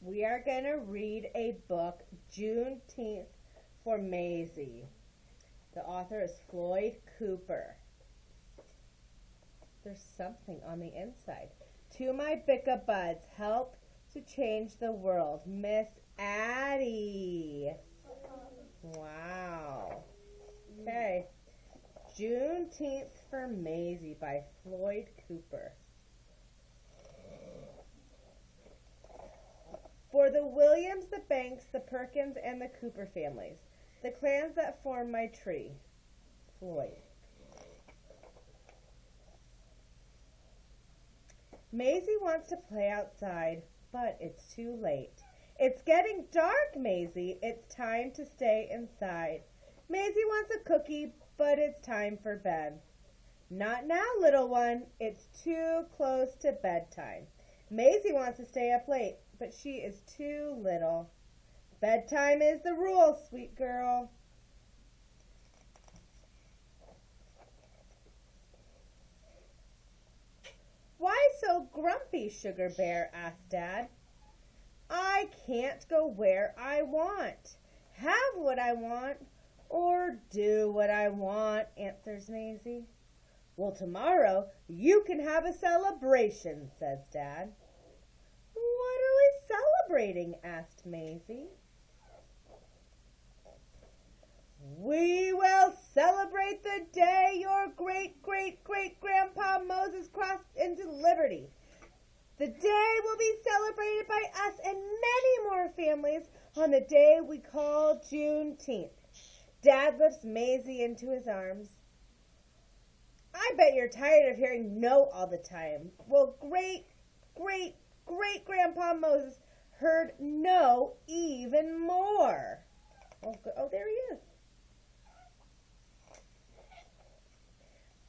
We are going to read a book, Juneteenth for Maisie. The author is Floyd Cooper. There's something on the inside. To my Bicka buds, help to change the world. Miss Addie. Wow. Okay. Juneteenth for Maisie by Floyd Cooper. For the Williams, the Banks, the Perkins, and the Cooper families, the clans that form my tree. Floyd. Maisie wants to play outside, but it's too late. It's getting dark, Maisie. It's time to stay inside. Maisie wants a cookie, but it's time for bed. Not now, little one. It's too close to bedtime. Maisie wants to stay up late, but she is too little. Bedtime is the rule, sweet girl. Why so grumpy, Sugar Bear? Asked Dad. I can't go where I want, have what I want, or do what I want, answers Maisie. Well, tomorrow you can have a celebration, says Dad. What are we celebrating? Asked Maisie. We will celebrate the day your great-great-great-grandpa Moses crossed into liberty. The day will be celebrated by us and many more families on the day we call Juneteenth. Dad lifts Maisie into his arms. I bet you're tired of hearing no all the time. Well, great-great-great-grandpa Moses heard no even more. Oh, there he is.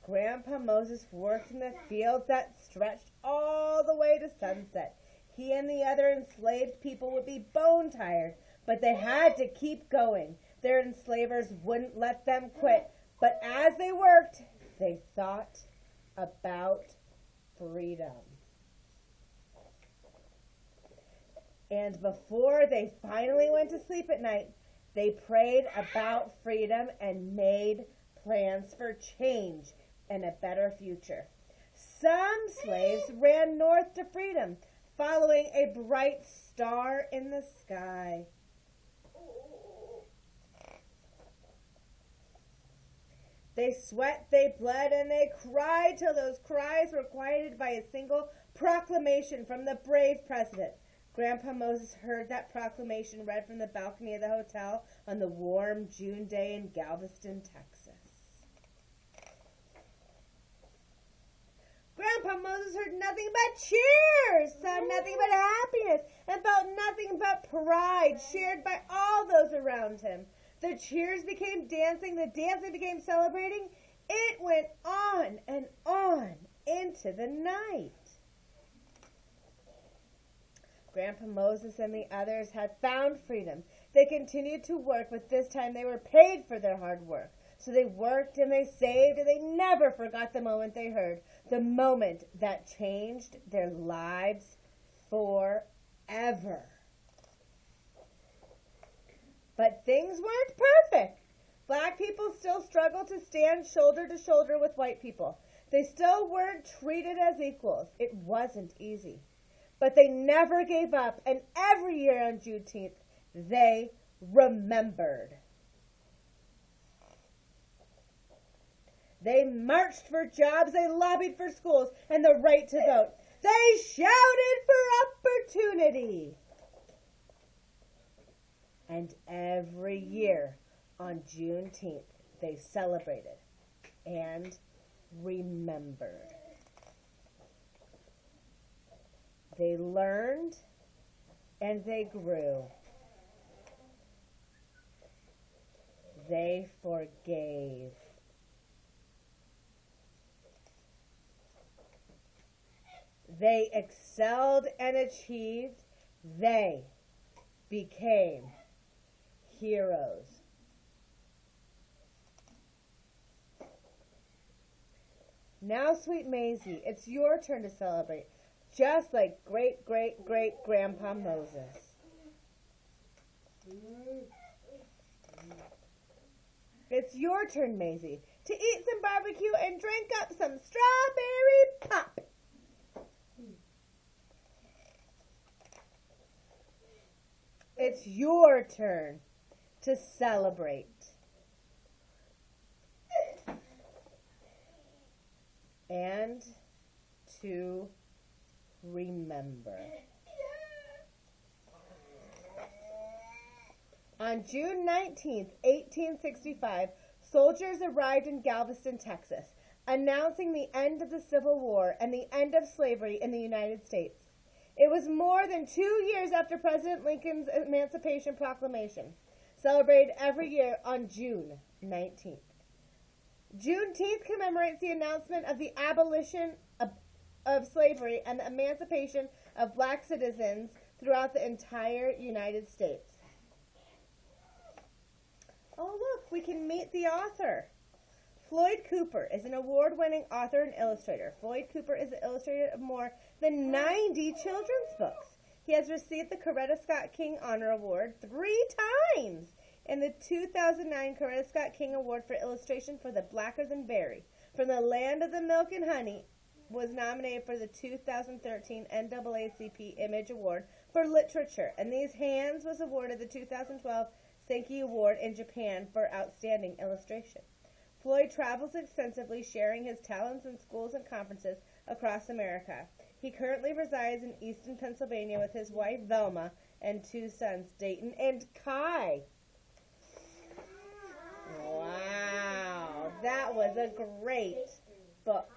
Grandpa Moses worked in the fields that stretched all the way to sunset. He and the other enslaved people would be bone-tired, but they had to keep going. Their enslavers wouldn't let them quit. But as they worked, they thought about freedom. And before they finally went to sleep at night, they prayed about freedom and made plans for change and a better future. Some slaves ran north to freedom, following a bright star in the sky. They sweat, they bled, and they cried till those cries were quieted by a single proclamation from the brave president. Grandpa Moses heard that proclamation read from the balcony of the hotel on the warm June day in Galveston, Texas. Grandpa Moses heard nothing but cheers, saw nothing but happiness, and felt nothing but pride shared by all those around him. The cheers became dancing, the dancing became celebrating. It went on and on into the night. Grandpa Moses and the others had found freedom. They continued to work, but this time they were paid for their hard work. So they worked and they saved, and they never forgot the moment they heard, the moment that changed their lives forever. But things weren't perfect. Black people still struggled to stand shoulder to shoulder with white people. They still weren't treated as equals. It wasn't easy. But they never gave up, and every year on Juneteenth, they remembered. They marched for jobs, they lobbied for schools and the right to vote. They shouted for opportunity. And every year on Juneteenth, they celebrated and remembered. They learned and they grew. They forgave. They excelled and achieved. They became heroes. Now, sweet Maisie, it's your turn to celebrate. just like great-great-great-grandpa Moses. It's your turn, Maisie, to eat some barbecue and drink up some strawberry pop. It's your turn to celebrate. And to remember. On June 19th, 1865, soldiers arrived in Galveston, Texas, announcing the end of the Civil War and the end of slavery in the United States. It was more than 2 years after President Lincoln's Emancipation Proclamation, celebrated every year on June 19th. Juneteenth commemorates the announcement of the abolition of slavery and the emancipation of black citizens throughout the entire United States. Oh, look, we can meet the author. Floyd Cooper is an award-winning author and illustrator. Floyd Cooper is the illustrator of more than 90 children's books. He has received the Coretta Scott King Honor Award 3 times and the 2009 Coretta Scott King Award for illustration for The Blacker Than Berry. From the Land of the Milk and Honey was nominated for the 2013 NAACP Image Award for Literature, and These Hands was awarded the 2012 Sankey Award in Japan for Outstanding Illustration. Floyd travels extensively, sharing his talents in schools and conferences across America. He currently resides in Easton, Pennsylvania with his wife, Velma, and 2 sons, Dayton and Kai. Wow, that was a great book.